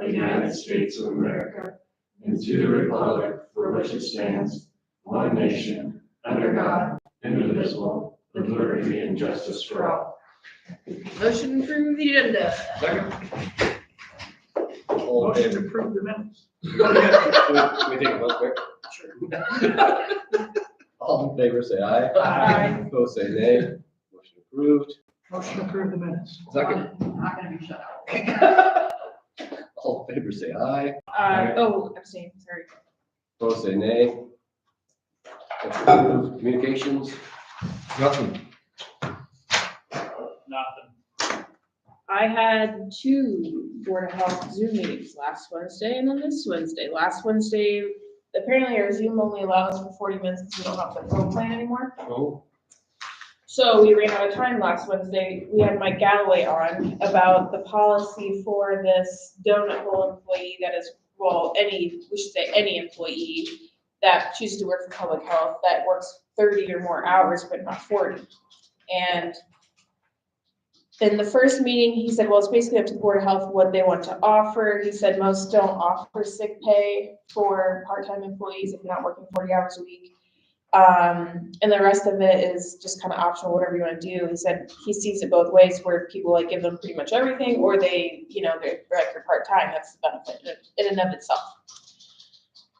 the United States of America, and to the republic for which it stands, one nation, under God, indivisible, with liberty and justice for all. Motion to approve the agenda. Second. All in Motion favor? to approve the minutes. Can we take a vote quick? Sure. All in favor, say aye. Aye. Opposed, say nay. Motion approved. Motion to approve the minutes. Second. I'm not gonna be shut out. All in favor, say aye. Abstain, sorry. Opposed, say nay. Motion approved. Communications? Nothing. Nothing. I had 2 Board of Health Zoom meetings last Wednesday and then this Wednesday. Last Wednesday, apparently our Zoom only allows for 40 minutes because we don't have the phone plan anymore. Oh. So we ran out of time last Wednesday. We had Mike Galloway on about the policy for this donut hole employee that is, any employee that chooses to work for public health that works 30 or more hours, but not 40. And in the first meeting, he said, well, it's basically up to the Board of Health what they want to offer. He said most don't offer sick pay for part-time employees if you're not working 40 hours a week. And the rest of it is just kind of optional, whatever you want to do. He said he sees it both ways, where people like give them pretty much everything, or they, they're like you're part-time. That's the benefit in and of itself.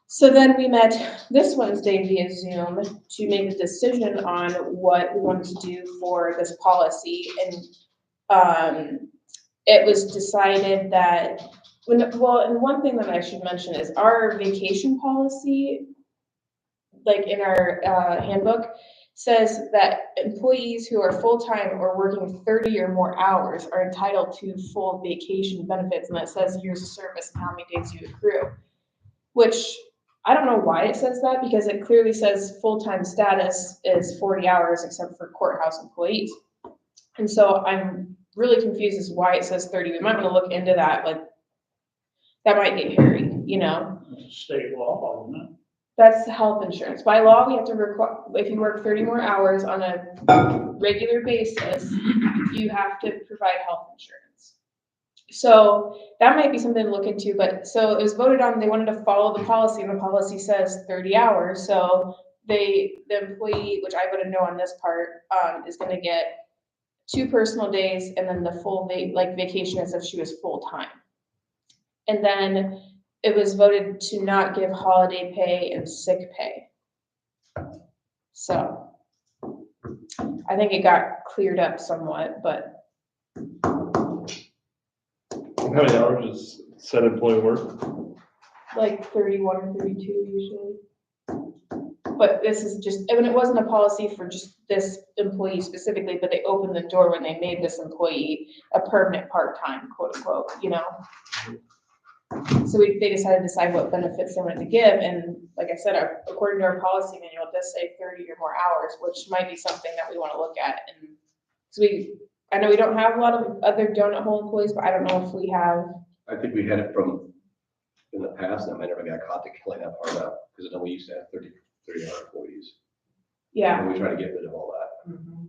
So then we met this Wednesday via Zoom to make a decision on what we wanted to do for this policy. And it was decided that, and one thing that I should mention is our vacation policy, like in our handbook, says that employees who are full-time or working 30 or more hours are entitled to full vacation benefits, and that says years of service and how many days you accrue, which I don't know why it says that, because it clearly says full-time status is 40 hours except for courthouse employees. And so I'm really confused as to why it says 30. We might want to look into that, like that might get hairy, State law, isn't it? That's health insurance. By law, we have to require, if you work 30 more hours on a regular basis, you have to provide health insurance. So that might be something to look into, but so it was voted on, they wanted to follow the policy, and the policy says 30 hours. So the employee, which I voted no on this part, is gonna get 2 personal days and then the full vacation as if she was full-time. And then it was voted to not give holiday pay and sick pay. So I think it got cleared up somewhat, but How many hours does said employee work? like 31 or 32 usually. But this is just, I mean, it wasn't a policy for just this employee specifically, but they opened the door when they made this employee a permanent part-time, quote unquote, So they decided to decide what benefits they wanted to give, and like I said, according to our policy manual, it does say 30 or more hours, which might be something that we want to look at. And so I know we don't have a lot of other donut hole employees, but I don't know if we have. I think we had it from in the past, and I never got caught to killing that part out, because I know we used to have 30-hour employees. Yeah. And we try to get rid of all that.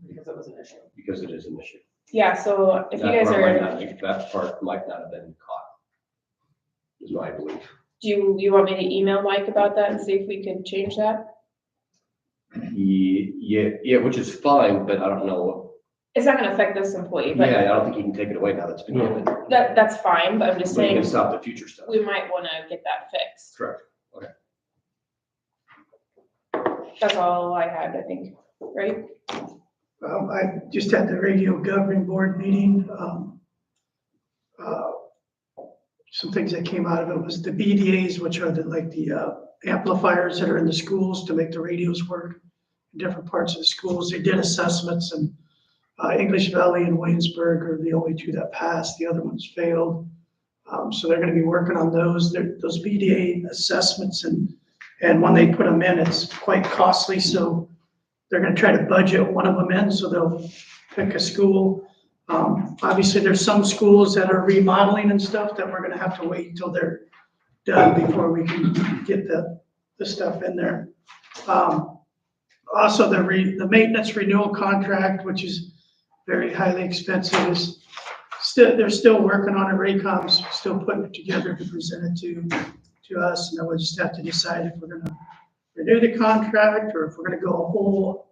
Because it was an issue. Because it is an issue. Yeah, so if you guys That part might not have been caught, is my belief. do you want me to email Mike about that and see if we could change that? Yeah, which is fine, but I don't know. It's not gonna affect this employee, but Yeah, I don't think you can take it away now that's been given. that's fine, but I'm just But you saying, can stop the future stuff. we might wanna get that fixed. Correct. Okay. That's all I had, I think, right? I just had the radio governing board meeting. Some things that came out of it was the BDAs, which are the amplifiers that are in the schools to make the radios work in different parts of the schools. They did assessments, and English Valley and Waynesburg are the only 2 that passed. The other ones failed. So they're going to be working on those. Those BDA assessments, and when they put them in, it's quite costly. So they're going to try to budget one of them in. So they'll pick a school. Obviously, there's some schools that are remodeling and stuff that we're going to have to wait until they're done before we can get the stuff in there. Also, the maintenance renewal contract, which is very highly expensive, they're still working on it. Raycom's still putting it together to present it to us, and then we'll just have to decide if we're gonna renew the contract, or if we're gonna go a whole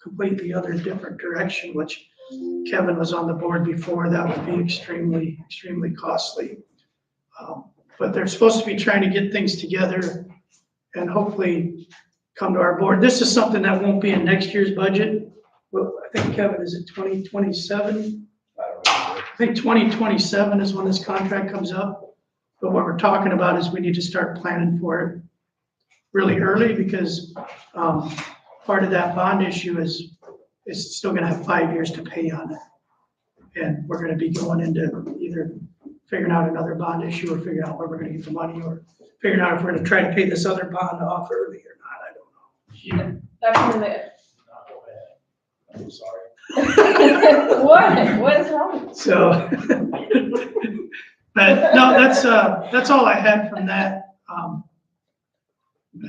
completely other different direction, which Kevin was on the board before. That would be extremely, extremely costly. But they're supposed to be trying to get things together and hopefully come to our board. This is something that won't be in next year's budget. Well, I think, Kevin, is it 2027? I don't remember. I think 2027 is when this contract comes up. But what we're talking about is we need to start planning for it really early, because part of that bond issue is it's still gonna have 5 years to pay on it. And we're gonna be going into either figuring out another bond issue, or figuring out where we're gonna get the money, or figuring out if we're gonna try to pay this other bond off early or not, I don't know. That's something that, I'm sorry. what is wrong? So, but no, that's all I had from that. I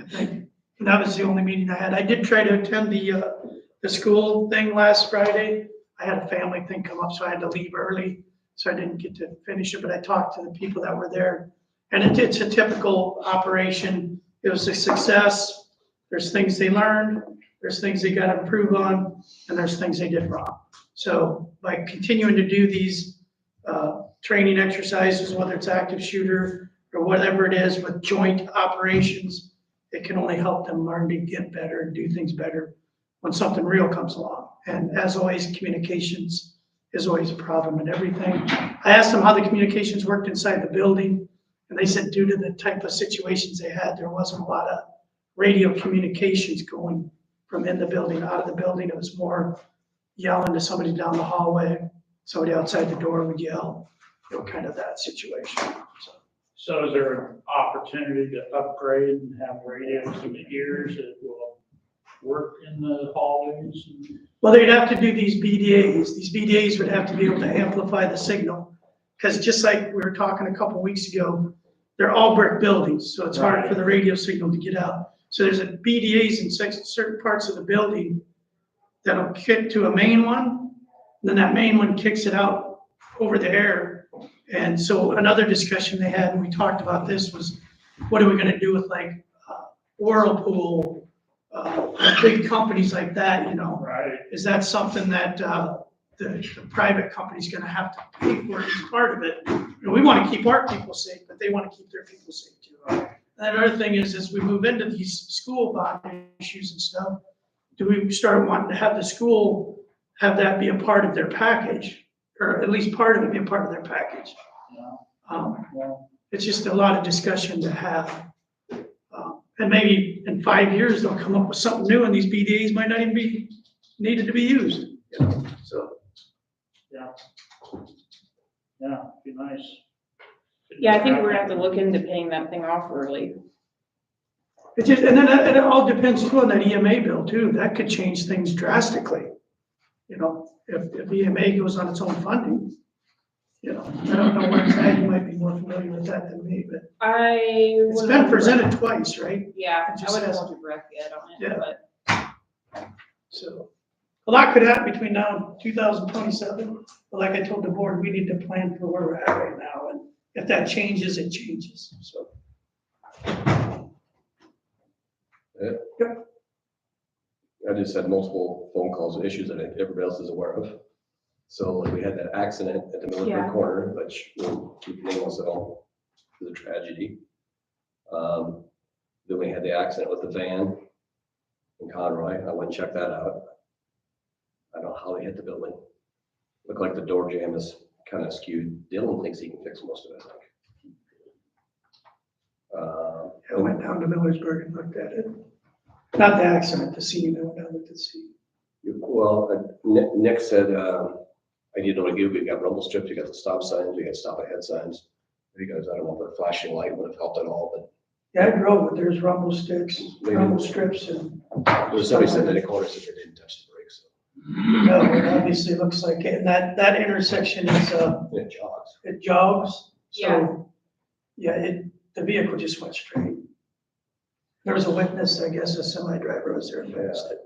think that was the only meeting I had. I did try to attend the school thing last Friday. I had a family thing come up, so I had to leave early, so I didn't get to finish it, but I talked to the people that were there. And it's a typical operation. It was a success. There's things they learned, there's things they got to improve on, and there's things they did wrong. So by continuing to do these training exercises, whether it's active shooter or whatever it is with joint operations, it can only help them learn to get better and do things better when something real comes along. And as always, communications is always a problem in everything. I asked them how the communications worked inside the building, and they said due to the type of situations they had, there wasn't a lot of radio communications going from in the building, out of the building. It was more yelling to somebody down the hallway, somebody outside the door would yell, kind of that situation. So is there an opportunity to upgrade and have radios in the ears that will work in the hallways? Well, they'd have to do these BDAs. These BDAs would have to be able to amplify the signal. Because just like we were talking a couple weeks ago, they're all brick buildings, so it's hard for the radio signal to get out. So there's a BDAs in certain parts of the building that'll kick to a main one, and then that main one kicks it out over the air. And so another discussion they had, and we talked about this, was what are we gonna do with like Whirlpool, big companies like that, Right. Is that something that the private company's gonna have to pay for as part of it? And we wanna keep our people safe, but they wanna keep their people safe too. And another thing is, as we move into these school bond issues and stuff, do we start wanting to have the school have that be a part of their package? Or at least part of it be a part of their package? Well, It's just a lot of discussion to have. And maybe in 5 years, they'll come up with something new, and these BDAs might not even be needed to be used, so. yeah, be nice. Yeah, I think we're gonna have to look into paying that thing off early. It just, and then it all depends too on that EMA bill too. That could change things drastically. If EMA goes on its own funding, I don't know where it's at. You might be more familiar with that than me, but it's been presented twice, right? Yeah, It I just wouldn't has- hold your breath yet on it, Yeah. but So a lot could happen between now and 2027. But like I told the board, we need to plan for where we're at right now. And if that changes, it changes. So. I just had multiple phone calls and issues that everybody else is aware of. So like we had that accident at the Millersburg Yeah. corner, which we'll keep nameless at all, it was a tragedy. Then we had the accident with the van in Conroy. I went and checked that out. I don't know how they hit the building. Looked like the door jamb is kind of skewed. Dylan thinks he can fix most of it, I think. I went down to Millersburg and looked at it. Not the accident, the scene. I went down and looked at the scene. Well, Nick said, I need to know what you do. We got rumble strips, we got the stop signs, we got stop ahead signs. Because I don't know if the flashing light would have helped at all, but Yeah, I drove, but there's rumble sticks, rumble strips, and there's somebody sitting in the corner said they didn't touch the brakes. no, it obviously looks like it. And that intersection is, It jogs. it jogs. Yeah. So, yeah, the vehicle just went straight. There was a witness, I guess, a semi driver was there and passed it.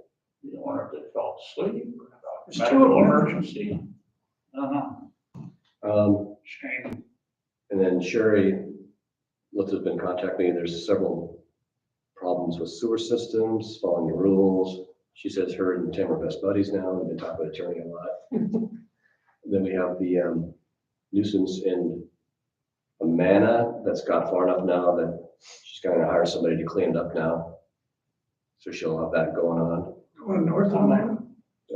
You wonder if they fell asleep or There's two of medical them. emergency. Uh-huh, shame. And then Sherry has been contacting me. There's several problems with sewer systems, following the rules. She says her and Tim are best buddies now. We've been talking with attorney a lot. Then we have the nuisance in Amana that's got far enough now that she's gonna hire somebody to clean it up now. So she'll have that going on. Going north on that.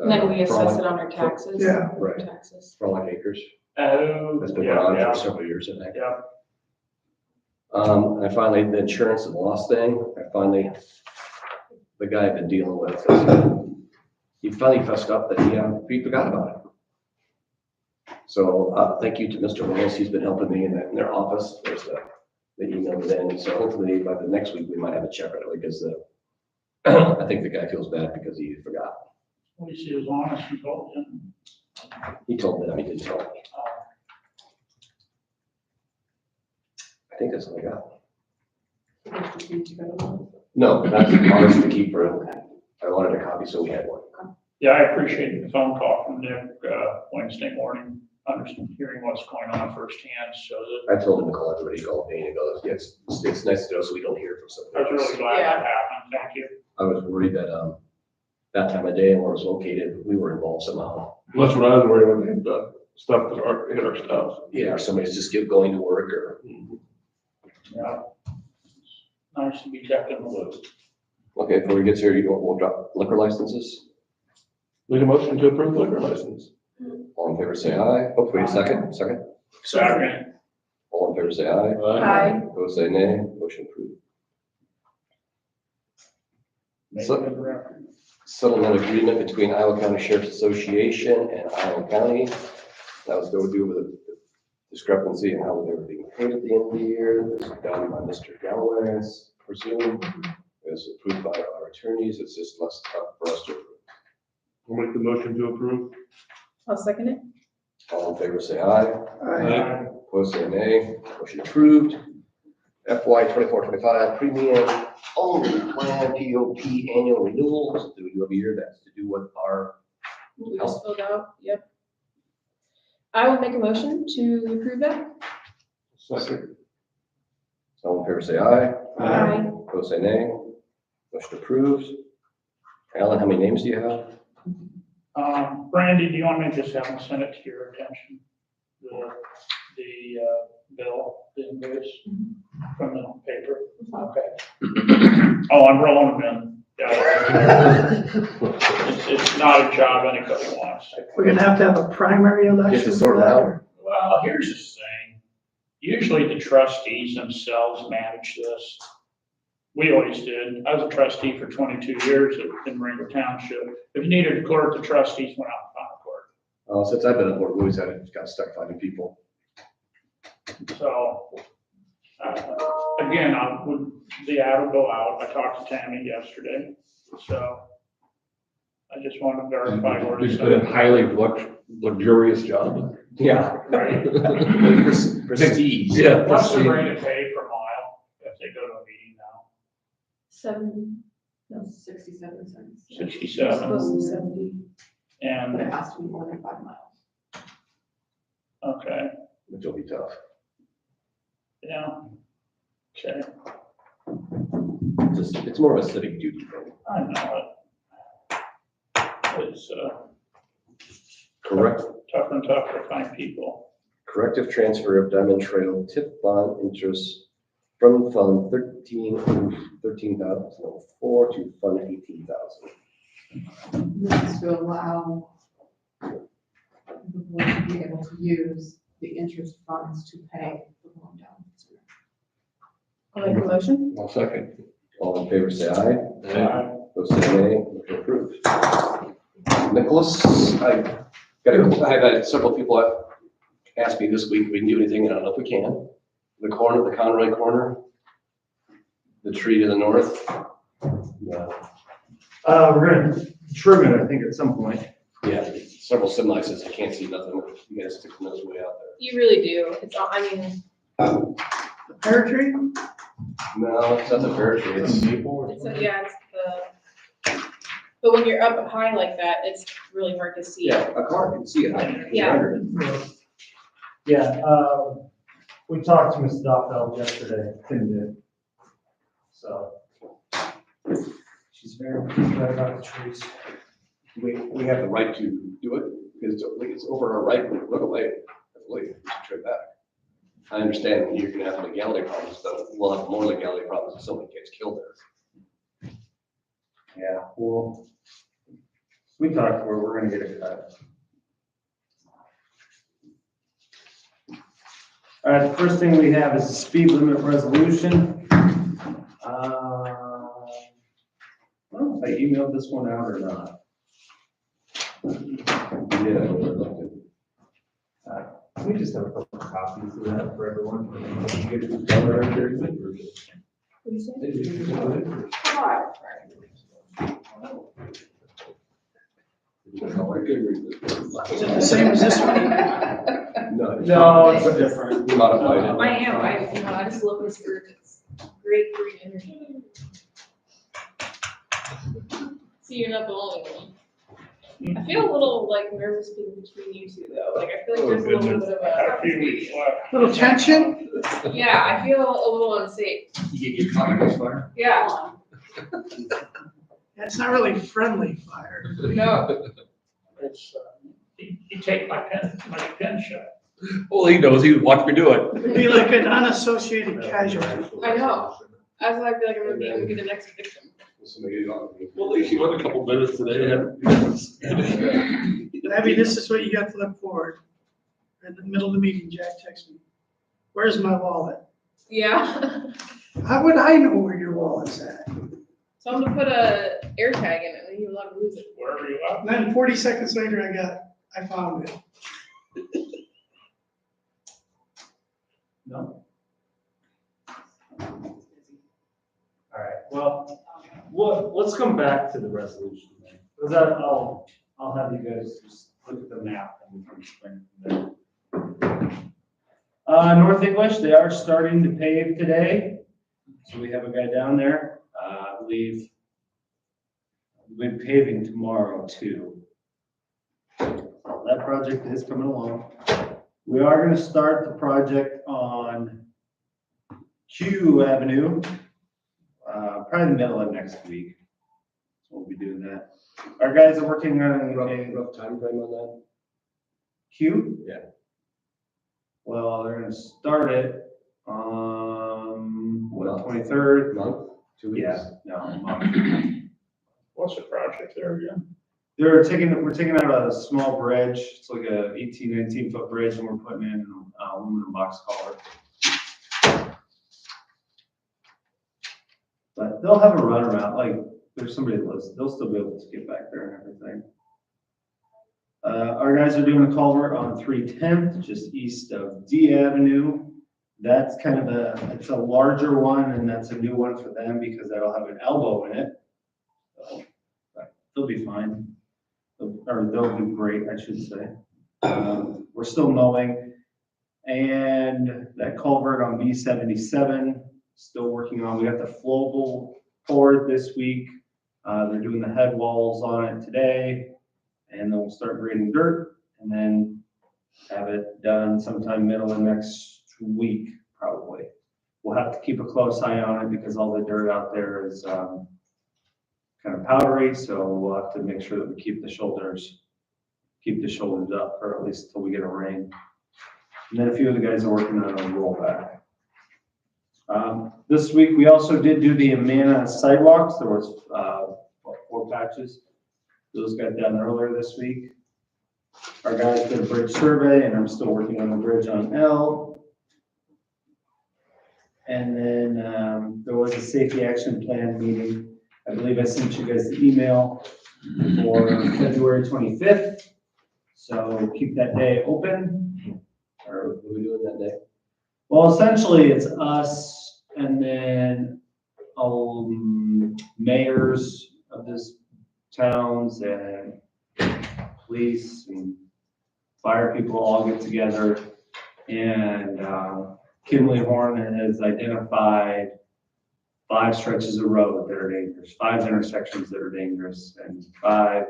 And then we assess Frolic- it on our taxes. Yeah. Right. Taxes. Frolic Acres. Oh, That's been yeah, going on yeah, for several years, I think. yeah. I finally, the insurance and loss thing, the guy I've been dealing with, he finally fessed up that he forgot about it. So, thank you to Mr. Willis, he's been helping me in their office, there's the email then, so hopefully by the next week, we might have a check right away, because I think the guy feels bad because he forgot. At least he was honest and told him. He told them, he didn't tell me. I think that's all I got. No, that's ours to keep for, I wanted a copy, so we had one. Yeah, I appreciated the phone call from Nick, Wednesday morning, hearing what's going on firsthand, so that, I told him to call everybody, call me, and he goes, yeah, it's nice to know so we don't hear from I was somebody else. really glad that happened, thank you. I was worried that, that time of day and where it was located, we were involved somehow. That's what I was worried about, the stuff that hit our stuff. Yeah, or somebody's just going to work or. Yeah. Nice to be kept in the loop. Okay, before he gets here, we'll drop liquor licenses. Make a motion to approve liquor license. All in favor, say aye. Oh, wait a second. Second. All in favor, say aye. Aye. Opposed, say nay. Motion approved. Make So- it a record. Settlement agreement between Iowa County Sheriff's Association and Iowa County. That was to do with the discrepancy in how they were being paid at the end of the year. This was done by Mr. Galloway, I presume. It was approved by our attorneys. It's just less tough for us to approve. I'll make the motion to approve. I'll second it. All in favor, say aye. Aye. Opposed, say nay. Motion approved. FY 24-25 premium only plan POP annual renewals. Do we do every year? That's to do with our, We just filled out, yep. I will make a motion to approve that. Second. all in favor, say aye. Aye. Opposed, say nay. Motion approved. Alan, how many names do you have? Brandy, do you want me to just have them send it to your attention? The bill, the invoice from the paper? Okay. Oh, I'm rolling them in. Yeah. It's not a job anybody wants. We're gonna have to have a primary election. Get to sort it out. Well, here's the thing. Usually the trustees themselves manage this. We always did. I was a trustee for 22 years in Ringo Township. If you needed a clerk, the trustees went out and found a clerk. Since I've been on board, we always got stuck finding people. So, again, the ad will go out. I talked to Tammy yesterday, so I just want to verify where We it's just put in at. highly luxurious job. Yeah. Right. Prestige. Yeah. What's the rate of pay per mile if they go to a meeting now? 67 cents. 67, Close to 70. But and, it has to be more than 5 miles. okay, Which will be tough. yeah. Okay, It's more of a civic duty thing. I know it. It's, Correct. tougher and tougher to find people. Corrective transfer of Diamond Trail tip bond interest from Fund 13,004 to Fund 18,000. This is to allow the board to be able to use the interest funds to pay the loan down. I'll make a motion. I'll second. All in favor, say aye. Uh, Those say nay. Motion approved. Nicholas, I've had several people ask me this week if we can do anything, and I don't know if we can. The Conroy corner, the tree to the north. We're gonna trim it, I think, at some point. Yeah, several semis says I can't see nothing. You guys stick your nose way out there. You really do. It's, I mean, The pear tree? No, it's not the pear tree. It's yeah, it's the, but when you're up high like that, it's really hard to see. yeah, a car can see it. Yeah. Yeah, We talked to Ms. Doppel yesterday, Tim did. So. She's very right about the trees. We have the right to do it, because it's over our right to run away, I believe, we should trim back. I understand you're gonna have legality problems, but we'll have more legality problems if somebody gets killed there. Yeah, well, we talked to her, we're gonna get it cut. All right, the first thing we have is a speed limit resolution. I don't know if I emailed this one out or not. Yeah. We just have a couple of copies of that for everyone. Is it the same as this one? No, it's different. We modified it. I am, I just love this group, it's great green energy. See, you're not the only one. I feel a little like nervous being between you two though, like I feel like there's a little bit of A few weeks left. Little tension? Yeah, I feel a little unsafe, You get your comments, fire? yeah, It's not really friendly fire. no. It's, you take my pen shot. Well, he knows, he would watch me do it. It'd be like an unassociated casualty. I know. That's why I feel like I'm gonna be the next victim. Well, at least you went a couple minutes today. I mean, this is what you got to look forward. In the middle of the meeting, Jack texted me, "Where's my wallet?" Yeah, How would I know where your wallet's at? so I'm gonna put a air tag in it and he will not lose it. Wherever you are. And then 40 seconds later, I found it. No. All right, well, let's come back to the resolution then. Because I'll have you guys just look at the map and we can explain from there. North English, they are starting to pave today. So we have a guy down there, I believe. We'll be paving tomorrow too. That project is coming along. We are gonna start the project on Q Avenue, probably the middle of next week. So we'll be doing that. Our guys are working on a Rough time frame on that? Q. Yeah. Well, they're gonna start it, Month. 23rd? Month, 2 weeks? Yeah, no, a month. What's the project there again? We're taking out a small bridge. It's like a 19 foot bridge, and we're putting in an aluminum box culvert. But they'll have a runaround, like, there's somebody that lives, they'll still be able to get back there and everything. Our guys are doing a culvert on 310th, just east of D Avenue. That's kind of it's a larger one, and that's a new one for them because that'll have an elbow in it. So, but they'll be fine. Or they'll do great, I should say. We're still mowing. And that culvert on B77, still working on. We got the flowable poured this week. They're doing the head walls on it today. And then we'll start grading dirt and then have it done sometime middle of next week, probably. We'll have to keep a close eye on it because all the dirt out there is kind of powdery, so we'll have to make sure that we keep the shoulders up for at least until we get a rain. And then a few of the guys are working on a rollback. This week, we also did do the Amana sidewalks. There was 4 patches. Those got done earlier this week. Our guys did a bridge survey, and I'm still working on the bridge on L. And then there was a safety action plan meeting. I believe I sent you guys the email for February 25th. So keep that day open. Or what are we doing that day? Well, essentially it's us and then mayors of this towns and police and fire people all get together. And Kimberly Horn has identified 5 stretches of road that are dangerous, 5 intersections that are dangerous, and 5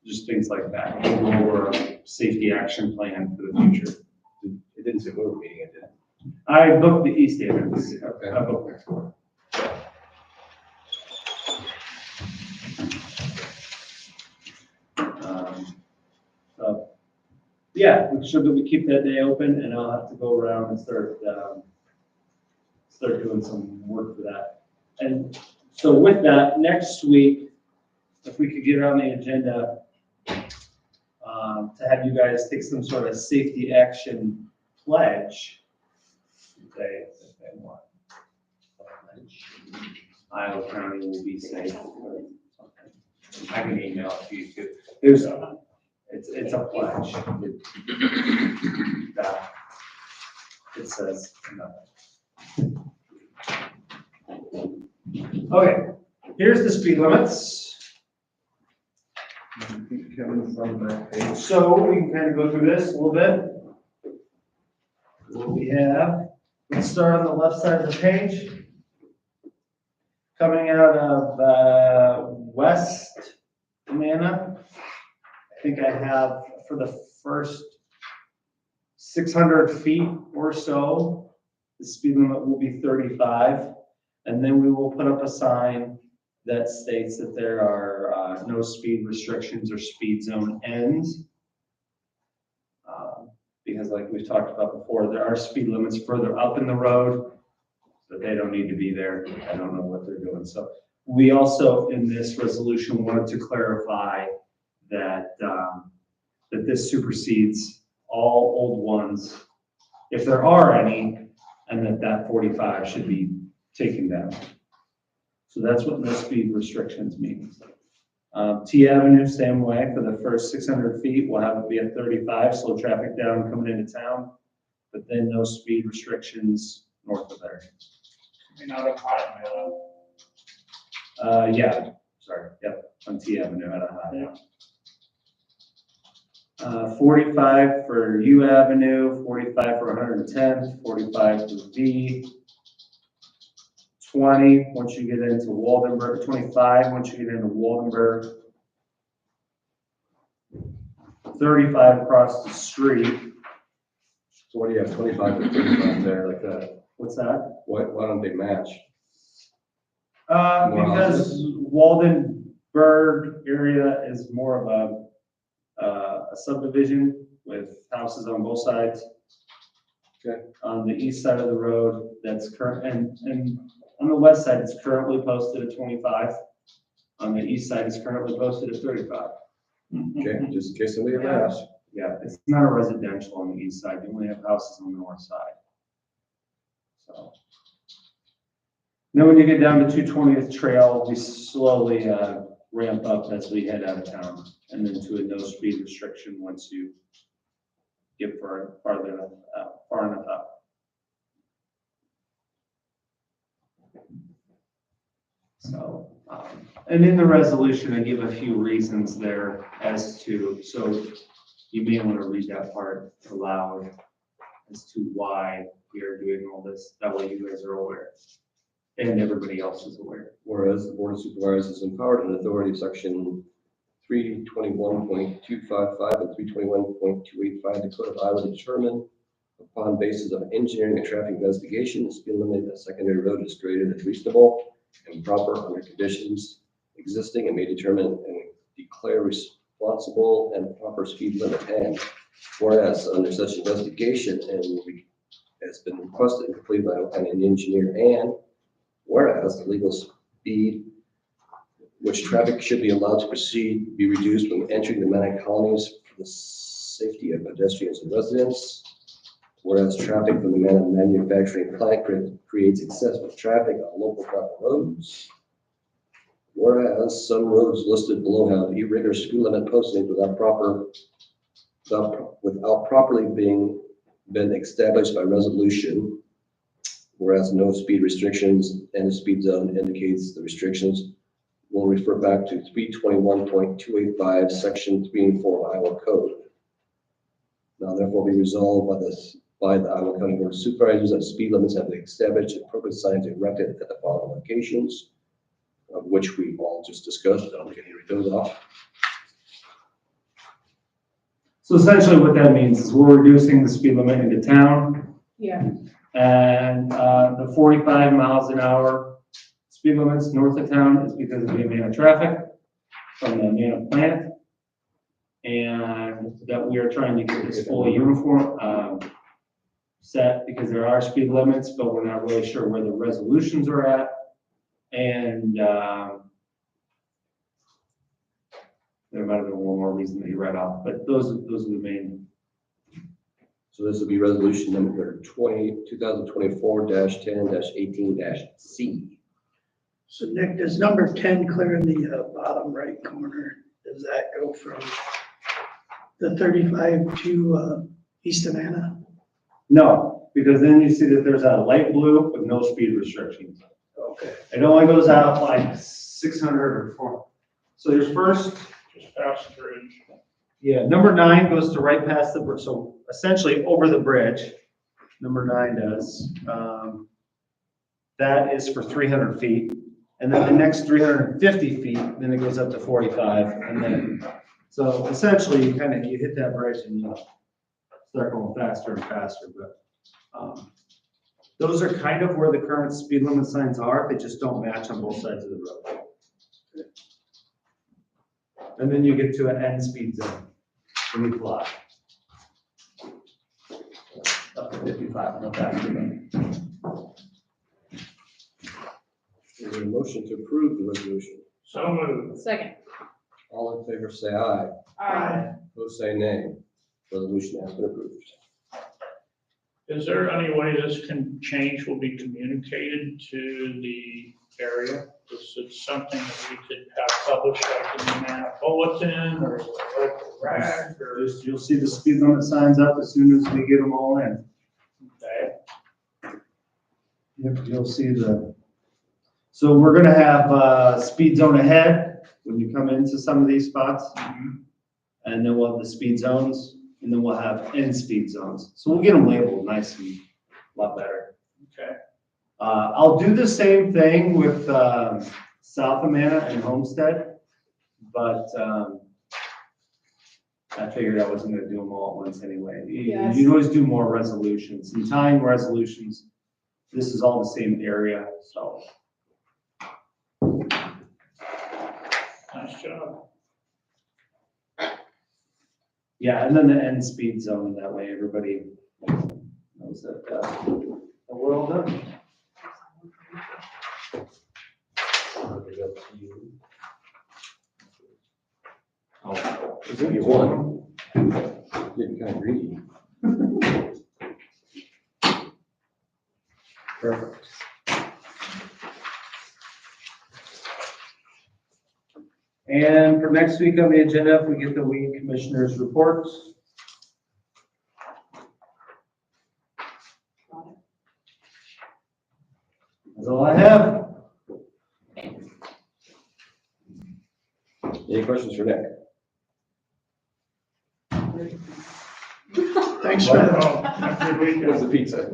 just things like that. We'll go over a safety action plan for the future. It didn't say we were meeting, it did. I booked the East Davis. Okay. I booked next one. So, yeah, make sure that we keep that day open, and I'll have to go around and start doing some work for that. And so with that, next week, if we could get on the agenda, to have you guys take some sort of safety action pledge. Say, if they want. Iowa County will be safe or something. I can email it to you too. There's, it's a pledge. It says nothing. Okay, here's the speed limits. Kevin's on the back page. So we can kind of go through this a little bit. What we have, let's start on the left side of the page. Coming out of West Amana, I think I have for the first 600 feet or so, the speed limit will be 35. And then we will put up a sign that states that there are no speed restrictions or speed zone ends. Because like we've talked about before, there are speed limits further up in the road, but they don't need to be there. I don't know what they're doing. So we also, in this resolution, wanted to clarify that, that this supersedes all old ones, if there are any, and that 45 should be taken down. So that's what no speed restrictions means. T Avenue, same way, for the first 600 feet, we'll have it be at 35, slow traffic down coming into town, but then no speed restrictions north of there. Out of Hot Meadow. Yeah, sorry, yep, on T Avenue at a high. 45 for U Avenue, 45 for 110th, 45 for V. 20 once you get into Waldenburg, 25 once you get into Waldenburg. 35 across the street. So what do you have, 25 to 35 there like that? What's that? Why don't they match? Because Waldenburg area is more of a subdivision with houses on both sides. Okay. On the east side of the road, that's current, and on the west side, it's currently posted at 25. On the east side, it's currently posted at 35. Okay, just in case somebody ever asks. Yeah, it's not a residential on the east side. You only have houses on the north side. So. Then when you get down to 220th Trail, we slowly ramp up as we head out of town, and then to a no speed restriction once you get far enough up. So, and in the resolution, I give a few reasons there as to, so you may want to read that part aloud as to why we are doing all this. That way you guys are aware and everybody else is aware. Whereas the Board of Supervisors is empowered in authority of section 321.255 and 321.285 the Code of Iowa to determine upon basis of engineering and traffic investigation, the speed limit at secondary road is greater than reasonable and proper under conditions existing and may determine and declare responsible and proper speed limit. And whereas under such investigation and has been requested and completed by an engineer, and whereas the legal speed which traffic should be allowed to proceed be reduced when entering the Manor colonies for the safety of pedestrians and residents. Whereas traffic from the manufacturing plant creates excessive traffic on local gravel roads. Whereas some roads listed below have irregular speed limit postings without properly been established by resolution. Whereas no speed restrictions and the speed zone indicates the restrictions will refer back to 321.285, section 3 and 4 of Iowa Code. Now therefore be resolved by the Iowa County Board of Supervisors that speed limits have been established and appropriate signs erected at the following locations, of which we all just discussed. I'm going to read those off. So essentially what that means is we're reducing the speed limit into town. Yeah. And, the 45 miles an hour speed limits north of town is because of the amount of traffic from the Amana plant. And that we are trying to get this fully uniform, set, because there are speed limits, but we're not really sure where the resolutions are at. And, there might have been one more reason that you read off, but those are the main. So this will be resolution number 2024-10-18-C. So Nick, does number 10 clear in the bottom right corner? Does that go from the 35 to East Amana? No, because then you see that there's a light blue with no speed restrictions. Okay. It only goes out like 600 or 400. So your first, Just past the bridge. yeah, number 9 goes to right past the bridge, so essentially over the bridge. Number 9 does. That is for 300 feet. And then the next 350 feet, then it goes up to 45. And then, so essentially you hit that bridge and you start going faster and faster. But those are kind of where the current speed limit signs are. They just don't match on both sides of the road. And then you get to an end speed zone when you fly. Up to 55, no faster than. Is there a motion to approve the resolution? So moved. Second. All in favor, say aye. Opposed, say nay. Resolution has been approved. Is there any way this change will be communicated to the area? Is it something that we could have published like in the Amana Bulletin or local rag or? You'll see the speed limit signs up as soon as we get them all in. Okay. You'll see so we're gonna have speed zone ahead when you come into some of these spots. And then we'll have the speed zones, and then we'll have end speed zones. So we'll get them labeled nice and a lot better. Okay. I'll do the same thing with South Amana and Homestead, but I figured I wasn't gonna do them all at once anyway. Yes. You always do more resolutions, and tying resolutions, this is all the same area, so. Nice job. Yeah, and then the end speed zone, that way everybody knows that, we're all done. Oh, there's only one. Getting kind of greedy. Perfect. And for next week on the agenda, if we get the weed commissioners' reports. That's all I have. Any questions for Nick? Thanks for the, Oh, have a good weekend. What's the pizza?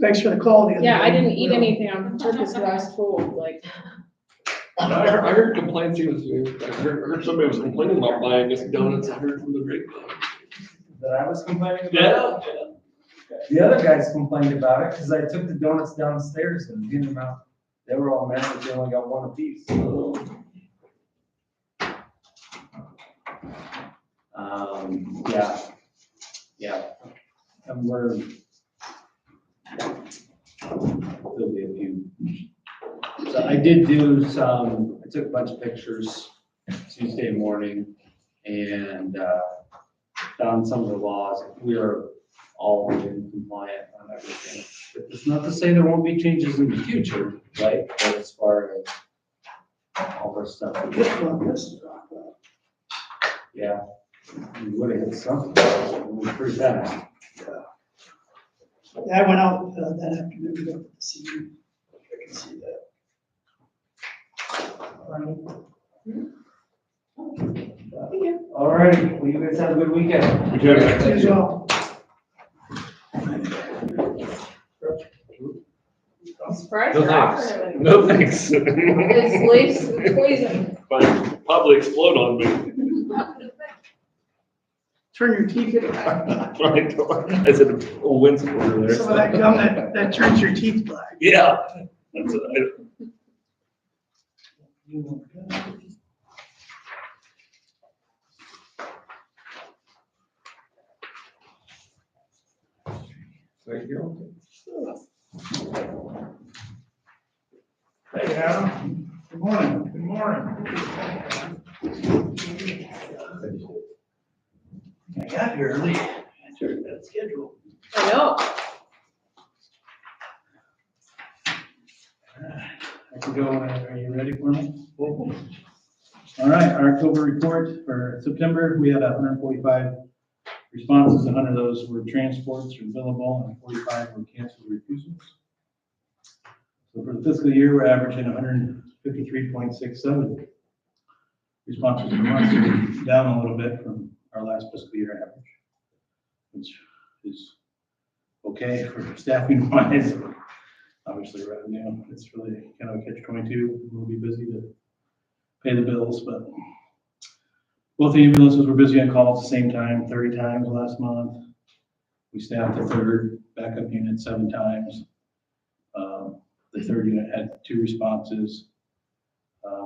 thanks for the call. the other Yeah, I day. didn't eat anything on purpose because I was told, like, I heard complaints, I heard somebody was complaining about buying us donuts, I heard from the grapevine. That I was complaining about? Yeah. The other guys complained about it because I took the donuts downstairs and handed them out. They were all mad that they only got one apiece. Yeah. And there'll be a few. So I did do some, I took a bunch of pictures Tuesday morning and, found some of the laws. We are all in compliant on everything. But it's not to say there won't be changes in the future, right? But as far as all our stuff. This one, this is, Yeah, we would have hit something, it was pretty fast. yeah, I went out that afternoon to look at the scene. I can see that. All right, well, you guys have a good weekend. You as well. I'm surprised No you're thanks. offering it. No thanks. It's leaves, it's poison. Probably explode on me. turn your teeth black. I said, a Winston over there. Some of that gum that turns your teeth black. Yeah. That's what Thank you. Hey, Adam. Good morning. Good morning. I got here early. I turned that schedule. I know. I can go, are you ready for me? All right, our October report for September, we had 145 responses. 100 of those were transports or billable, and 45 were canceled refusals. So for the fiscal year, we're averaging 153.67 responses per month, so we're down a little bit from our last fiscal year average, which is okay for staffing wise. Obviously revenue, it's really kind of a catch-22. We'll be busy to pay the bills, but both the ambulances were busy on call at the same time, 30 times last month. We staffed the third backup unit 7 times. The third unit had 2 responses.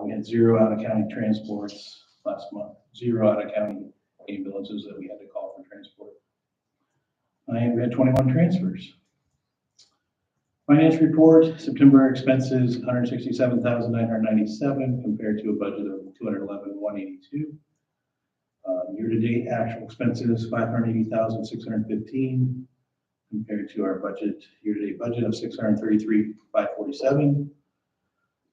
We had 0 out-of-county transports last month, 0 out-of-county ambulances that we had to call for transport. And we had 21 transfers. Finance report, September expenses, $167,997 compared to a budget of $211,182. Year-to-date actual expenses, $580,615 compared to our budget, year-to-date budget of $633,547.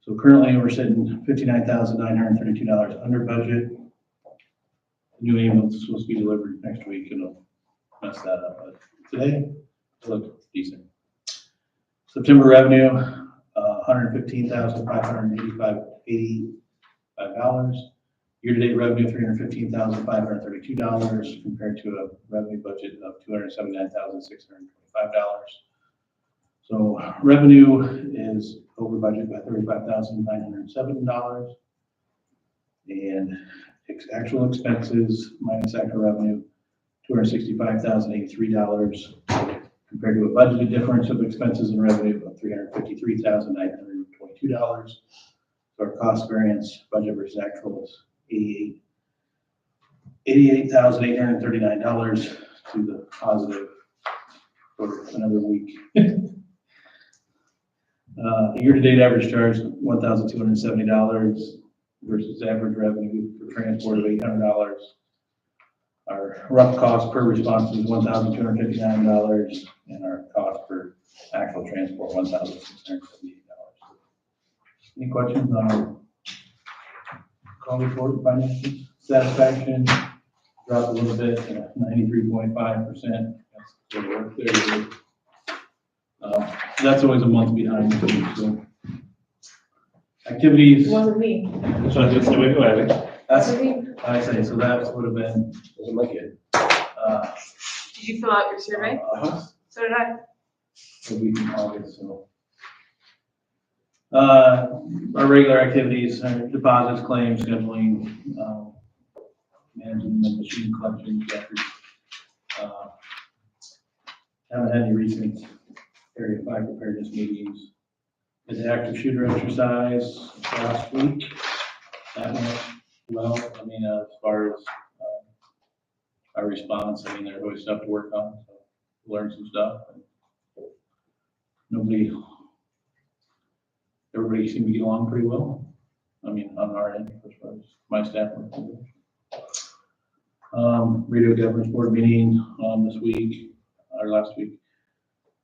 So currently we're sitting $59,932 under budget. The new ambulance is supposed to be delivered next week and it'll mess that up, but today it looked decent. September revenue, $115,585. Year-to-date revenue, $315,532 compared to a revenue budget of $279,625. So revenue is over budget by $35,907. And actual expenses minus actual revenue, $265,083 compared to a budgeted difference of expenses and revenue of $353,922. So our cost variance, budget versus actual, is $88,839 to the positive for another week. Year-to-date average charge, $1,270 versus average revenue for transport of $800. Our rough cost per response is $1,259, and our cost for actual transport, $1,678. Any questions on our call report and finances? Satisfaction dropped a little bit, 93.5%. That's good work there. That's always a month behind. So. Activities. It wasn't me. So I just, we go ahead. That's, Wasn't me. I say, so that would have been, Wasn't my kid. Did you fill out your survey? So did I. a week in August, so. Our regular activities, deposits, claims, scheduling, managing the machine collection records. Haven't had any recent Area 5 preparedness meetings. Did the active shooter exercise last week. That went well. I mean, as far as our response, I mean, there's always stuff to work on, so learn some stuff. Everybody seemed to get along pretty well. I mean, on our end, as far as my staff. Radio governance board meeting this week, or last week.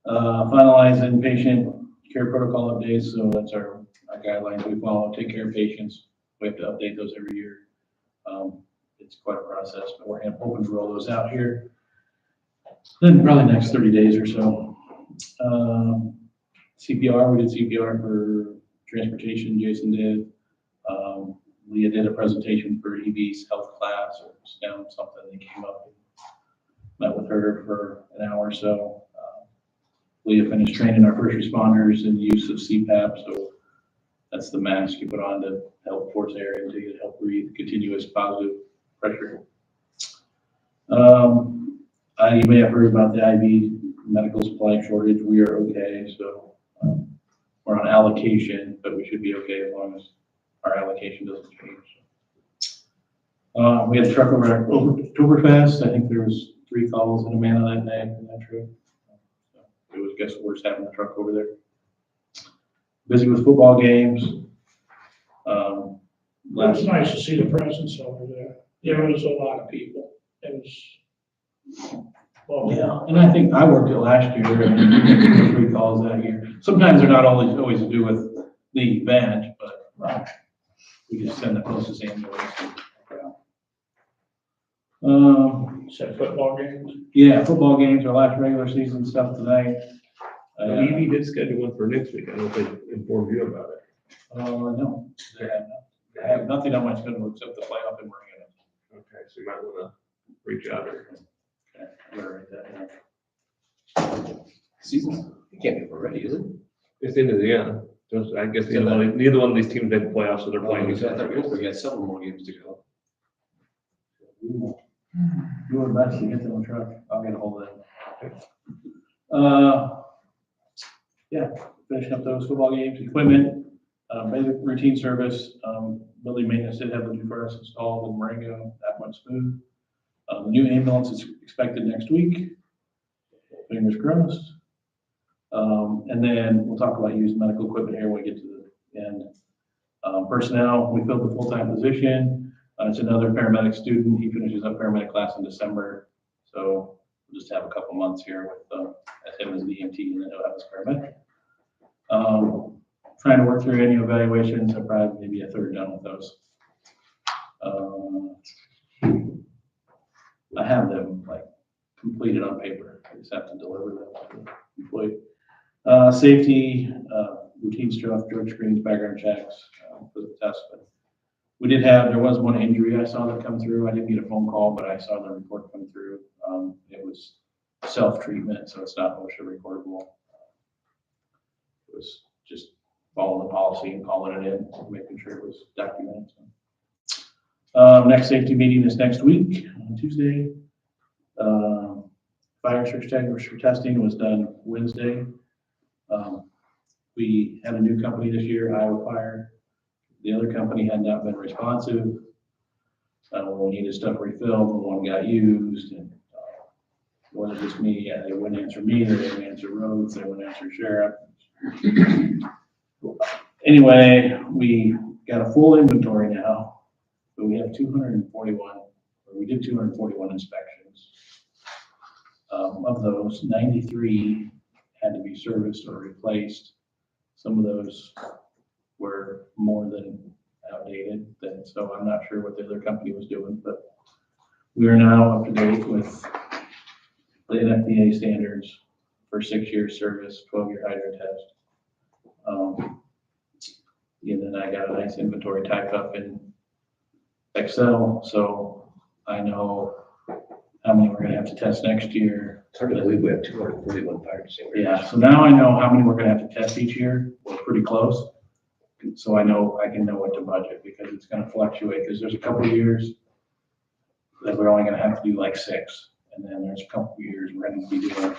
Finalizing patient care protocol updates. So that's our guidelines we follow. Take care of patients. We have to update those every year. It's quite a process, but we're hoping to roll those out here. Then probably next 30 days or so. CPR, we did CPR for transportation, Jason did. Leah did a presentation for EV's health class or STEM, something. They came up and met with her for an hour or so. Leah finished training our first responders in the use of CPAP. So that's the mask you put on to help force air into you to help breathe continuous positive pressure. You may have heard about the IV medical supply shortage. We are okay, so, we're on allocation, but we should be okay as long as our allocation doesn't change. We had a truck over at Oktoberfest. I think there was 3 calls in Amana that day in that trip. So it was, guess we're just having the truck over there. Busy with football games. It was nice to see the presence over there. There was a lot of people. It was, well, Yeah, and I think I worked it last year and we had 2 or 3 calls that year. Sometimes they're not always to do with the event, but we just send the closest ambulance. said football games. Yeah, football games, our last regular season stuff tonight. EV did schedule one for next week. I don't know if they informed you about it. No, I have nothing on my schedule except the playoff and Marina. Okay, so you might wanna reach out or. Okay, I'm gonna write that down. Season, it can't be already, is it? It's into the, yeah, just, I guess neither one of these teams made the playoffs, so they're playing each I thought other. we got several more games to go. We will do our best to get them on track. I'll get a hold of them. Yeah, finishing up those football games, equipment, basic routine service, building maintenance did have the new furnace installed in Marengo. That went smooth. The new ambulance is expected next week. Fingers crossed. And then we'll talk about used medical equipment here when we get to the end. Personnel, we filled the full-time position. It's another paramedic student. He finishes up paramedic class in December. So we'll just have a couple months here with him as an EMT and then he'll have his paramedic. Trying to work through any evaluations. I'll probably maybe a third done with those. I have them like completed on paper. I just have to deliver them to the employee. Safety, routine stuff, drug screens, background checks, for the test. But there was one injury I saw that come through. I didn't get a phone call, but I saw the report come through. It was self-treatment, so it's not OSHA recordable. It was just following the policy and calling it in, making sure it was documented. Next safety meeting is next week on Tuesday. Fire extinguisher testing was done Wednesday. We had a new company this year, Iowa Fire. The other company had not been responsive. We needed stuff refilled, and one got used, and it wasn't just me. They wouldn't answer me, they wouldn't answer roads, they wouldn't answer sheriff. Anyway, we got a full inventory now, but we have 241, or we did 241 inspections. Of those, 93 had to be serviced or replaced. Some of those were more than outdated, so I'm not sure what the other company was doing, but we are now up to date with the NFPA standards for 6-year service, 12-year hydro test. And then I got a nice inventory typed up in Excel, so I know how many we're gonna have to test next year. It's hard to believe we have 241 fire extinguishers. Yeah, so now I know how many we're gonna have to test each year. We're pretty close. So I can know what to budget because it's gonna fluctuate, because there's a couple of years that we're only gonna have to do like 6. And then there's a couple of years we're gonna be doing,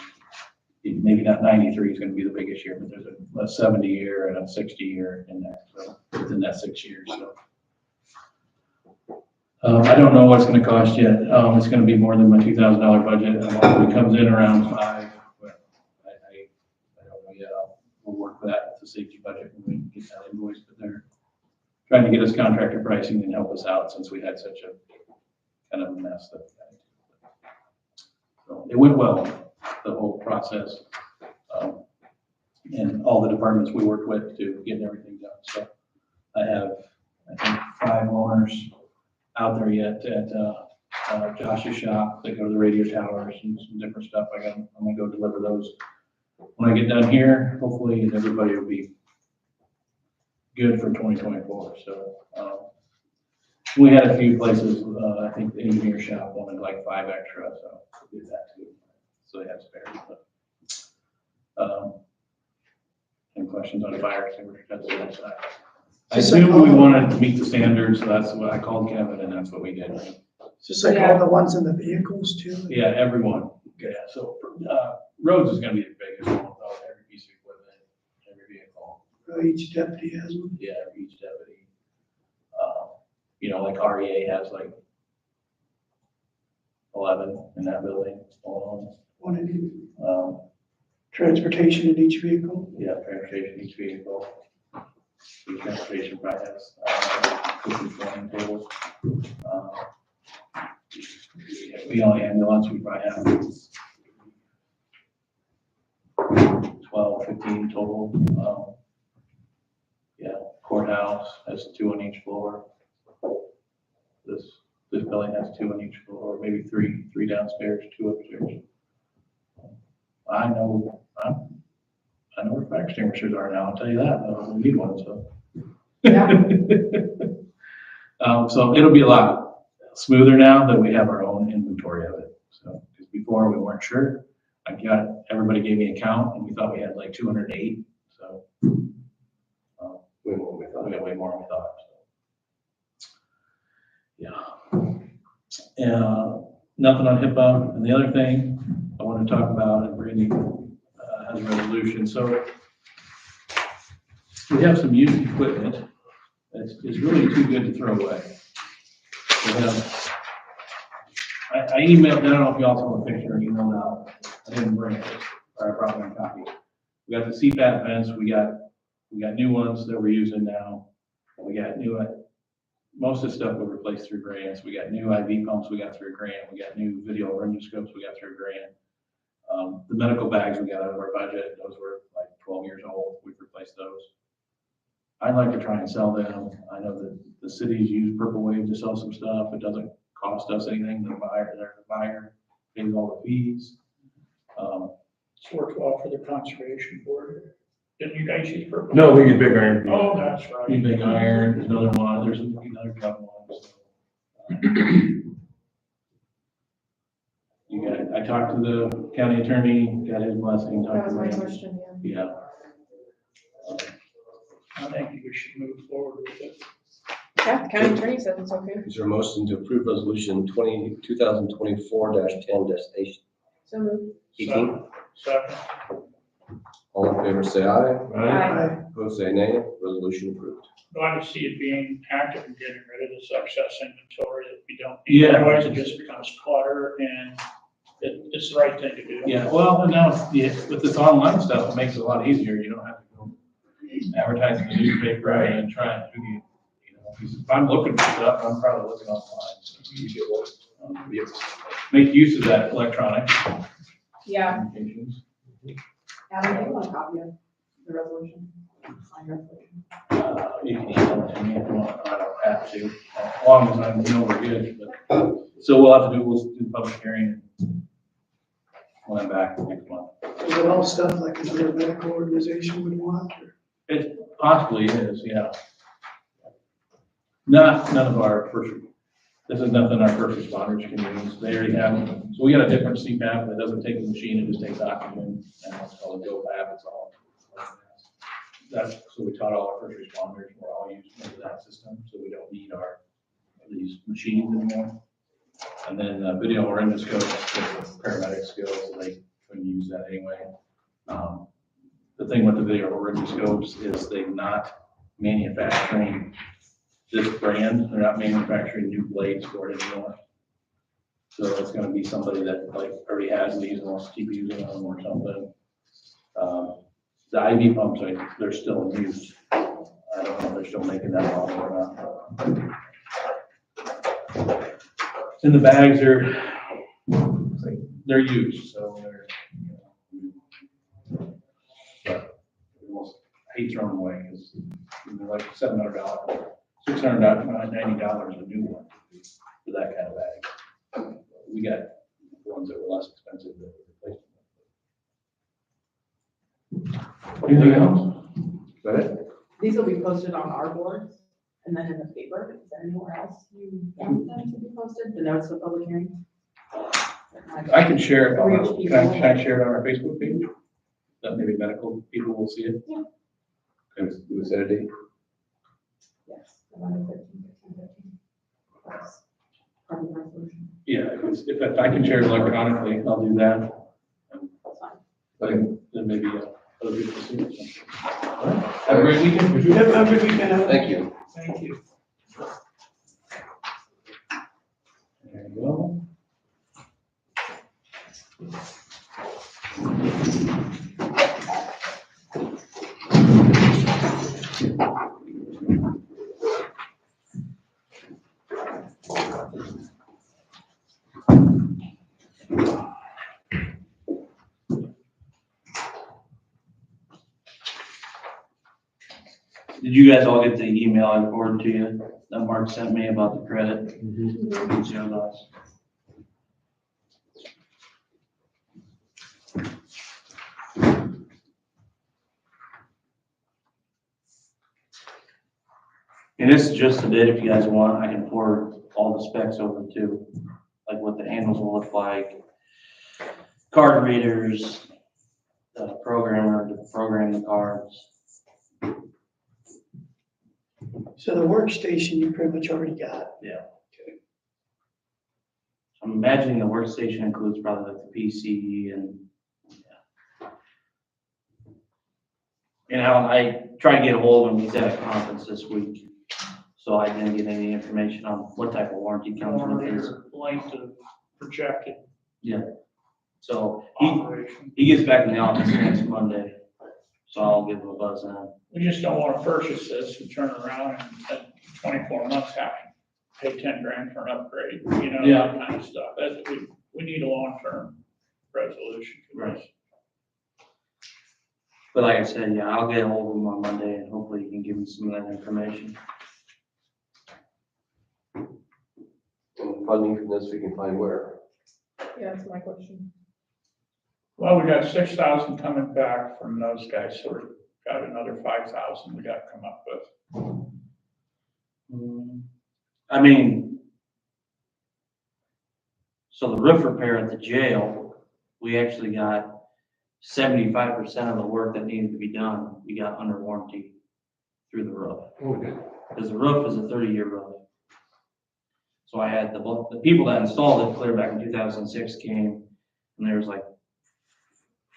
maybe not 93 is gonna be the biggest year, but there's a 70 year and a 60 year in there, so within that 6 years, so. I don't know what it's gonna cost yet. It's gonna be more than my $2,000 budget. It comes in around 5, but I don't know yet. We'll work that with the safety budget when we get that invoice, but they're trying to get us contractor pricing and help us out since we had such a kind of a mess that. So it went well, the whole process. And all the departments we worked with to get everything done. So I have, I think, 5 owners out there yet at Josh's shop. They go to the radio towers and some different stuff. I'm gonna go deliver those when I get done here, hopefully, and everybody will be good for 2024. So we had a few places, I think the engineer shop wanted like 5 extra, so we did that too. So they have spares. Any questions on fire extinguisher testing? I assumed we wanted to meet the standards, so that's what I called Kevin, and that's what we did. It's just like all the ones in the vehicles too. Yeah, everyone. Yeah, so, roads is gonna be the biggest one, though, every piece of equipment, every vehicle. Each deputy has one. Yeah, each deputy. You know, like REA has like 11 in that building alone. One in Um, transportation in each vehicle. yeah, transportation, each vehicle. Each transportation probably has, 20 total. The only ambulance we probably have 12, 15 total. Yeah, courthouse has 2 on each floor. This building has 2 on each floor, maybe three downstairs, 2 upstairs. I know where fire extinguishers are now, I'll tell you that, we need one, so. Yeah. So it'll be a lot smoother now that we have our own inventory of it. So, because before we weren't sure, everybody gave me a count and we thought we had like 208, so. Way more than we thought. We got way more than we thought, so. Yeah. Nothing on HIPAA. And the other thing I want to talk about, and Brandy has a resolution, so we have some used equipment that's really too good to throw away. We have, I emailed, I don't know if y'all saw the picture, emailed out, I didn't bring it, or I brought my copy. We got the CPAP vents, we got new ones that we're using now. We got new, most of the stuff we replaced through grants. We got new IV pumps we got through a grant. We got new video laryngoscopes we got through a grant. The medical bags we got out of our budget, those were like 12 years old. We've replaced those. I'd like to try and sell them. I know that the cities use Purple Wave to sell some stuff. It doesn't cost us anything. The buyer pays all the fees. It's worthwhile for the conservation board. Didn't you guys use purple? No, we use big iron. Oh, that's right. New Big Iron, there's another one. There's another couple ones. I talked to the county attorney, got his blessing. That was my question, yeah. Yeah. I think we should move forward with it. Yeah, the county attorney says it's okay. Is there a motion to approve resolution 2024-10-18? So moved. Second. All in favor, say aye. Aye. Opposed, say nay. Resolution approved. Glad to see it being active and getting rid of this excess inventory that we don't need. Yeah. Otherwise, it just becomes clutter, and it's the right thing to do. Yeah, well, and now, yeah, with this online stuff, it makes it a lot easier. You don't have to go advertise in the newspaper and try and do the, you know, if I'm looking for stuff, I'm probably looking online. So make use of that electronic Yeah. communications. Adam, do you want a copy of the resolution? Sign resolution. You can email it to me if you want. I don't have to, as long as I know we're good. But, so we'll have to we'll do the public hearing when I'm back next month. Is it all stuff like another medical organization would want? Or- It possibly is, yeah. None of our this is nothing our first responders can use. They already have, so we got a different CPAP that doesn't take a machine, it just takes oxygen, and it's called a GoPap, it's all. So we taught all our first responders, we're all using that system, so we don't need these machines anymore. And then video laryngoscopes, paramedic skills, so they couldn't use that anyway. The thing with the video laryngoscopes is they're not manufacturing this brand, they're not manufacturing new blades for it anymore. So it's gonna be somebody that like already has these and wants to keep using them or something. The IV pumps, they're still in use. I don't know if they're still making that model or not. And the bags they're used, so they're, but I hate throwing them away because they're like $700, $690 a new one for that kind of bag. We got ones that were less expensive that we replaced them with. Anything else? Is that it? These will be posted on our boards and then in the paper. Is there anywhere else you want them to be posted? The notes of public hearing? I can share it on our, Reach can people. I share it on our Facebook page? That maybe medical people will see it. Do we set a date? Yes. November 13th, 13th. Yes. part of the resolution. Yeah, if I can share it electronically, I'll do that. That's fine. Okay. Then maybe other people see it. Have a great weekend. Have a good weekend. Thank you. Thank you. There you go. Did you guys all get the email I forwarded to you that Mark sent me about the credit? Zero loss. And this is just a bit, if you guys want, I can forward all the specs over too, like what the handles will look like, card readers, the programmer to program the cards. So the workstation you pretty much already got. I'm imagining the workstation includes probably like the PC and, yeah. You know, I tried to get a hold of him, he's at a conference this week, so I didn't get any information on what type of warranty comes with Warranty this. or length of projected So operation. he gets back in the office next Monday, so I'll give him a buzz then. We just don't want to purchase this and turn around and in 24 months have to pay 10 grand for an upgrade, you know, Yeah. that kind of stuff. We need a long-term resolution for this. But like I said, yeah, I'll get a hold of him on Monday and hopefully he can give me some of that information. And funding from this, we can find where? Yeah, that's my question. Well, we got 6,000 coming back from those guys, so we've got another 5,000 we got to come up with. I mean, so the roof repair at the jail, we actually got 75% of the work that needed to be done, we got under warranty through the roof. Oh, good. Because the roof is a 30-year roof. So I had the people that installed it clear back in 2006 came, and there was like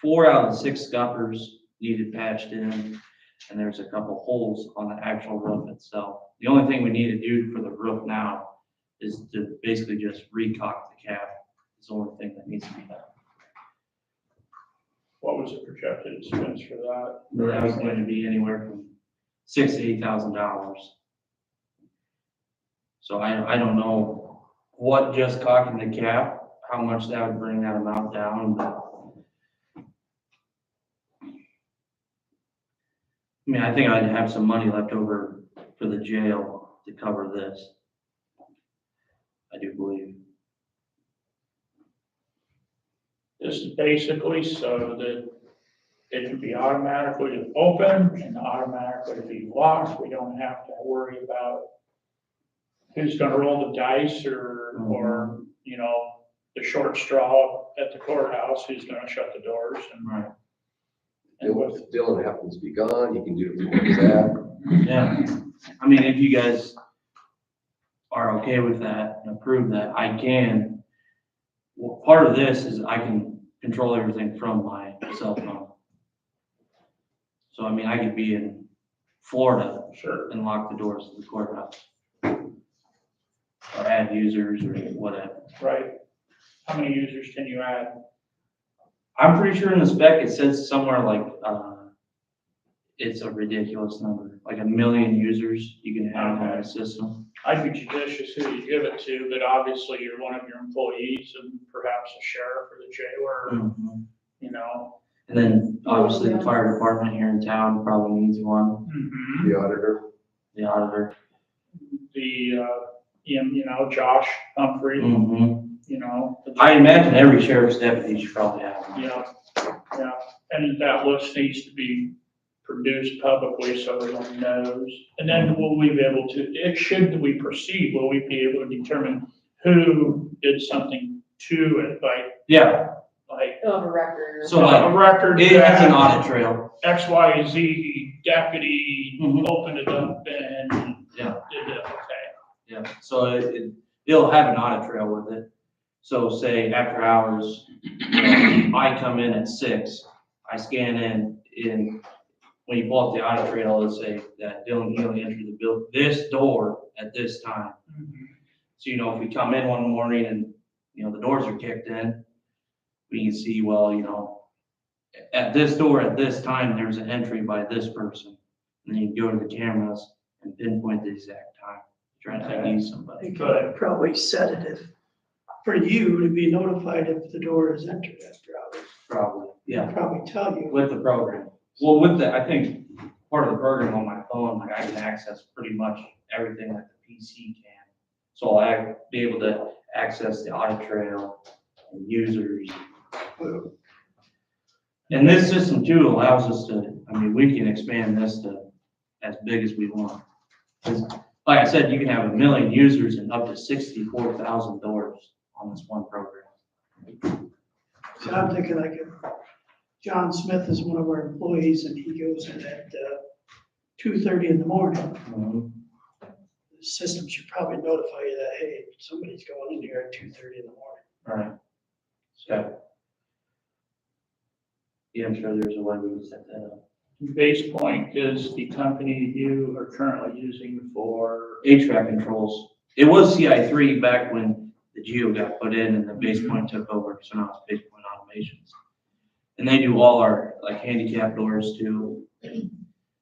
4 out of the 6 scuppers needed patched in, and there's a couple holes on the actual roof itself. The only thing we need to do for the roof now is to basically just recock the cap. It's the only thing that needs to be done. What was the projected expense for that? That was going to be anywhere from $6,000 to $8,000. So I don't know what just cocking the cap, how much that would bring that amount down, but I mean, I think I'd have some money left over for the jail to cover this. I do believe. This is basically so that it can be automatically opened and automatically be locked. We don't have to worry about who's gonna roll the dice or, you know, the short straw at the courthouse, who's gonna shut the doors and. Right. And with, If Dylan happens to be gone, he can do it through WhatsApp. Yeah, I mean, if you guys are okay with that and approve that, I can. Well, part of this is I can control everything from my cell phone. So I mean, I could be in Florida sure, and lock the doors to the courthouse. Or add users or whatever. right? How many users can you add? I'm pretty sure in the spec it says somewhere like, it's a ridiculous number, like 1 million users you can have on the system. I'd be judicious who you give it to, but obviously you're one of your employees and perhaps a sheriff or the jailer, you know. And then obviously the fire department here in town probably needs one, The auditor. the auditor. You know, Josh Humphrey, you know. I imagine every sheriff's deputy should probably have one. Yeah, and that list needs to be produced publicly so everyone knows. And then will we be able to, should we proceed, will we be able to determine who did something to it, Yeah, like They'll have a record. so like, a record it has an that audit trail. X, Y, Z deputy Mhm. opened it up and Yeah. did it, okay. Yeah, so it'll have an audit trail with it. So say after hours, I come in at 6, I scan in, when you pull up the audit trail, it'll say that Dylan Healy entered this door at this time. So, if we come in one morning and, the doors are kicked in, we can see, well, at this door at this time, there's an entry by this person. And then you go to the cameras and pinpoint the exact time, trying to ID somebody. They could probably set it if, for you to be notified if the door is entered after hours. Probably, yeah, They'll probably tell you. with the program. Well, I think part of the program on my phone, like I can access pretty much everything that the PC can. So I'll be able to access the audit trail and users. And this system too allows us to, we can expand this to as big as we want. 'Cause like I said, you can have 1 million users and up to 64,000 doors on this one program. So I'm thinking like if John Smith is one of our employees and he goes in at 2:30 in the morning, the system should probably notify you that, hey, somebody's going in here at 2:30 in the morning. Right. So. Yeah, I'm sure there's a way we can set that up. Base Point is the company you are currently using for, HVAC controls. It was CI3 back when the Geo got put in and the Base Point took over, so now it's Base Point Automations. And they do all our like handicap doors too.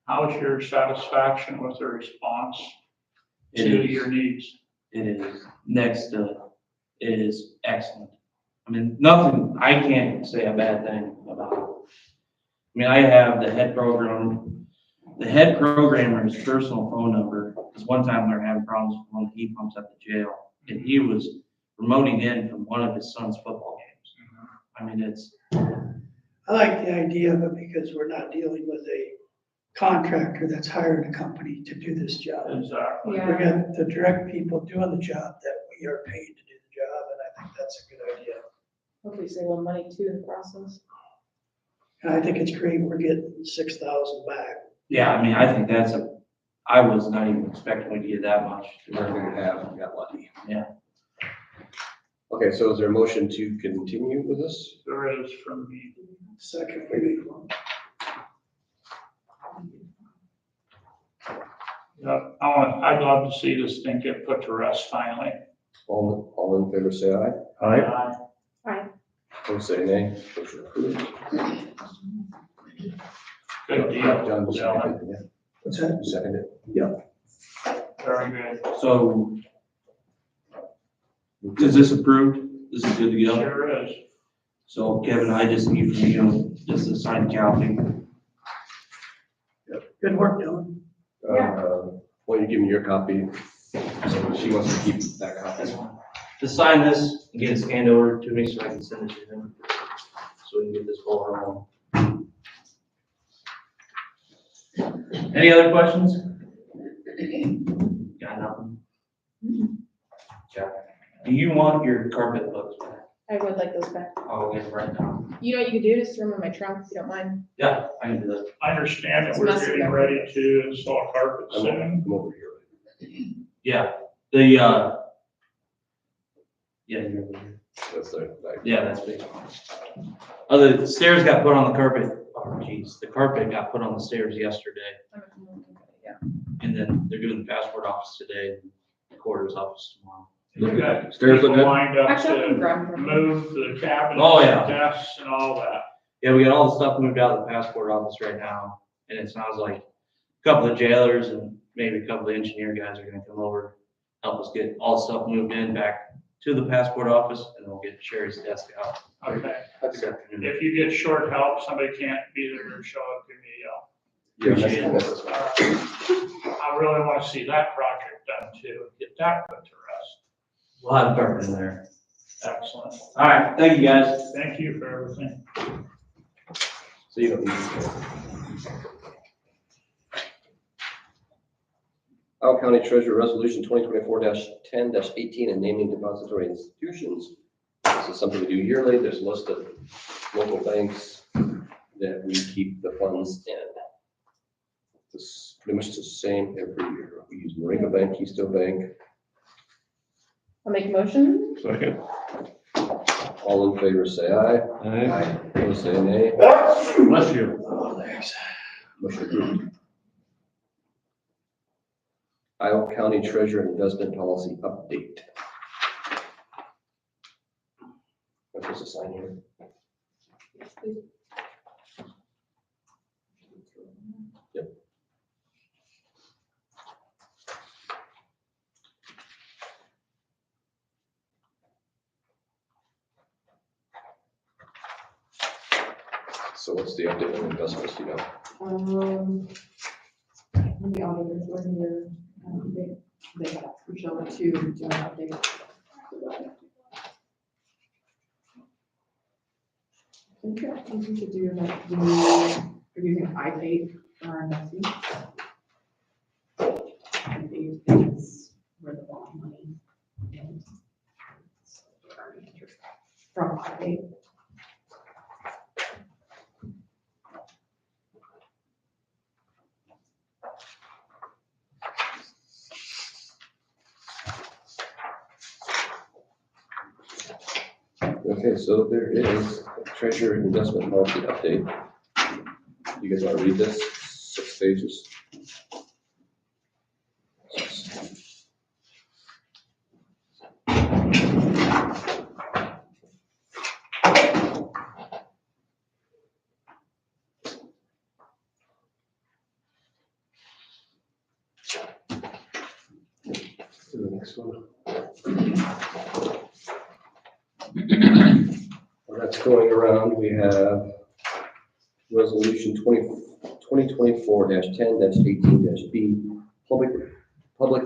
how is your satisfaction with the response It to is. your needs? It is next to, it is excellent. Nothing, I can't say a bad thing about it. I have the head programmer's personal phone number, because one time we were having problems with one of the heat pumps at the jail, and he was remoting in from one of his son's football games. I like the idea of it because we're not dealing with a contractor that's hired a company to do this job. Exactly. We got the direct people doing the job that we are paid to do the job, and I think that's a good idea. Hopefully save a little money too in the process. And I think it's great we're getting 6,000 back. Yeah, I think I was not even expecting we to get that much. We're gonna have, we got lucky. Yeah. Okay, so is there a motion to continue with this? There is from me. Second, maybe. Yeah, I'd love to see this thing get put to rest finally. All in favor, say aye. Aye. Opposed, say nay. Motion approved. Good deal. John, Dylan. seconded, yeah. What's that? You seconded Very good. So, is this approved? This is good to go? Sure is. So Kevin, I just need from you just a signed copy. Good work, Dylan. Well, you give me your copy. So she wants to keep that copy. Just sign this and get it scanned over to me so I can send it to him. So we can get this ball rolling. Any other questions? Got nothing? Yeah. Do you want your carpet books back? I would like those back. I'll get it right now. You know what you could do? Just throw them in my trunk if you don't mind. Yeah, I can do that. I understand that It's we're messy getting up. ready to install carpet I'm soon. over here. Yeah, yeah, you're over here. That's the, like, Yeah, that's big. The stairs got put on the carpet. Oh, geez, the carpet got put on the stairs yesterday. Yeah. And then they're doing the passport office today, the quarters office tomorrow. We've got Stairs look people good? lined up Actually, I can to grab them. move the cabinets, Oh, yeah. desks and all that. Yeah, we got all the stuff moved out of the passport office right now, and it sounds like a couple of jailers and maybe a couple of engineer guys are gonna come over, help us get all the stuff moved in back to the passport office, and we'll get Sherry's desk out Okay. this afternoon. If you get short help, somebody can't be there to show up, give me a yell. yeah, that's- I really want to see that project done too, get that put to rest. We'll have carpet in there. Excellent. All right, thank you, guys. Thank you for everything. So you don't need to. Powell County Treasurer Resolution 2024-10-18 and naming depository institutions. This is something we do yearly. There's a list of local banks that we keep the funds in. It's pretty much the same every year. We use Moringa Bank, Keystone Bank, I'll make a motion. Second. All in favor, say aye. Aye. Opposed, say nay. Bless you. Motion approved. Iowa County Treasurer Investment Policy Update. Am I supposed to sign here? Yep. So what's the update on investments, you know? When the auditors were here, they asked Michelle to do an update. I think we should do like we're using iPay for our investments. And these things were the bond money and earning interest from iPay. Okay, so there is Treasurer Investment Policy Update. You guys want to read this? 6 pages. To the next one. Well, that's going around. We have Resolution 2024-10-18-B, public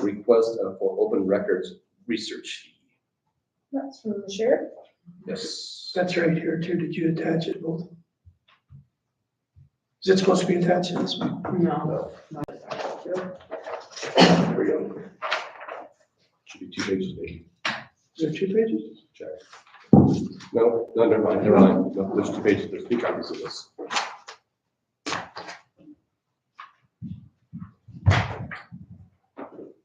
request for open records research. That's from the sheriff. Yes. That's right here too. Did you attach it both? Is it supposed to be attached to this one? No, not exactly. There we go. Should be 2 pages, maybe. Is there 2 pages? Check. No, never mind. No, there's 2 pages. There's 3 copies of this.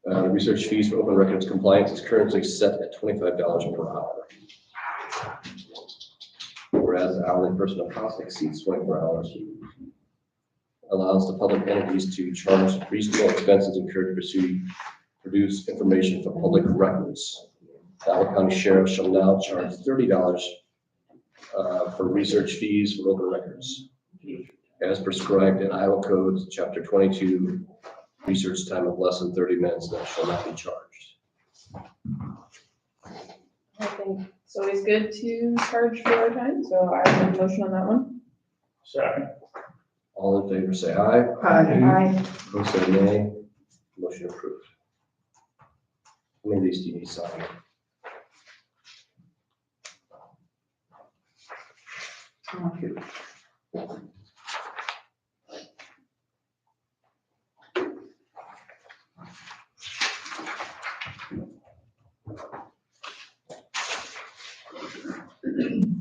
Research fees for open records compliance is currently set at $25 per hour. Whereas the hourly personal cost exceeds 24 hours, allows the public entities to charge reasonable expenses incurred to produce information for public records. The Iowa County Sheriff shall now charge $30 for research fees for open records, as prescribed in Iowa Code, Chapter 22. Research time of less than 30 minutes that shall not be charged. I think it's always good to charge for our time, so I make a motion on that one. Second. All in favor, say aye. Aye. Opposed, say nay. Motion approved. How many of these do you need signed?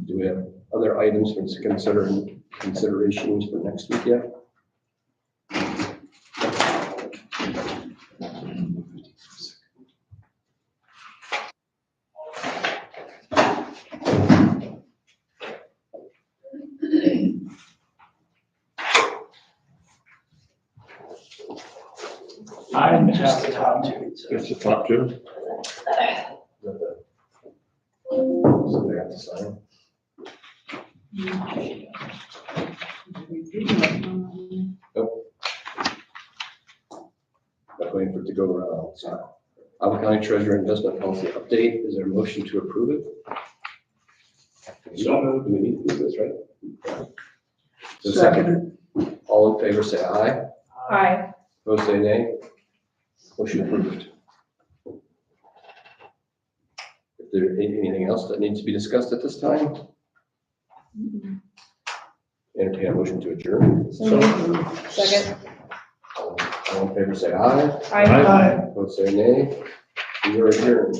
Do we have other items for considerations for next week yet? I have the top 2. It's the top 2. So they have to sign. Not waiting for it to go around. So, Iowa County Treasurer Investment Policy Update. Is there a motion to approve it? Do we need to do this, right? So Second. All in favor, say aye. Aye. Opposed, say nay. Motion approved. If there anything else that needs to be discussed at this time, entertain a motion to adjourn. So moved. Second. All in favor, say aye. Aye. Opposed, say nay. We are adjourned.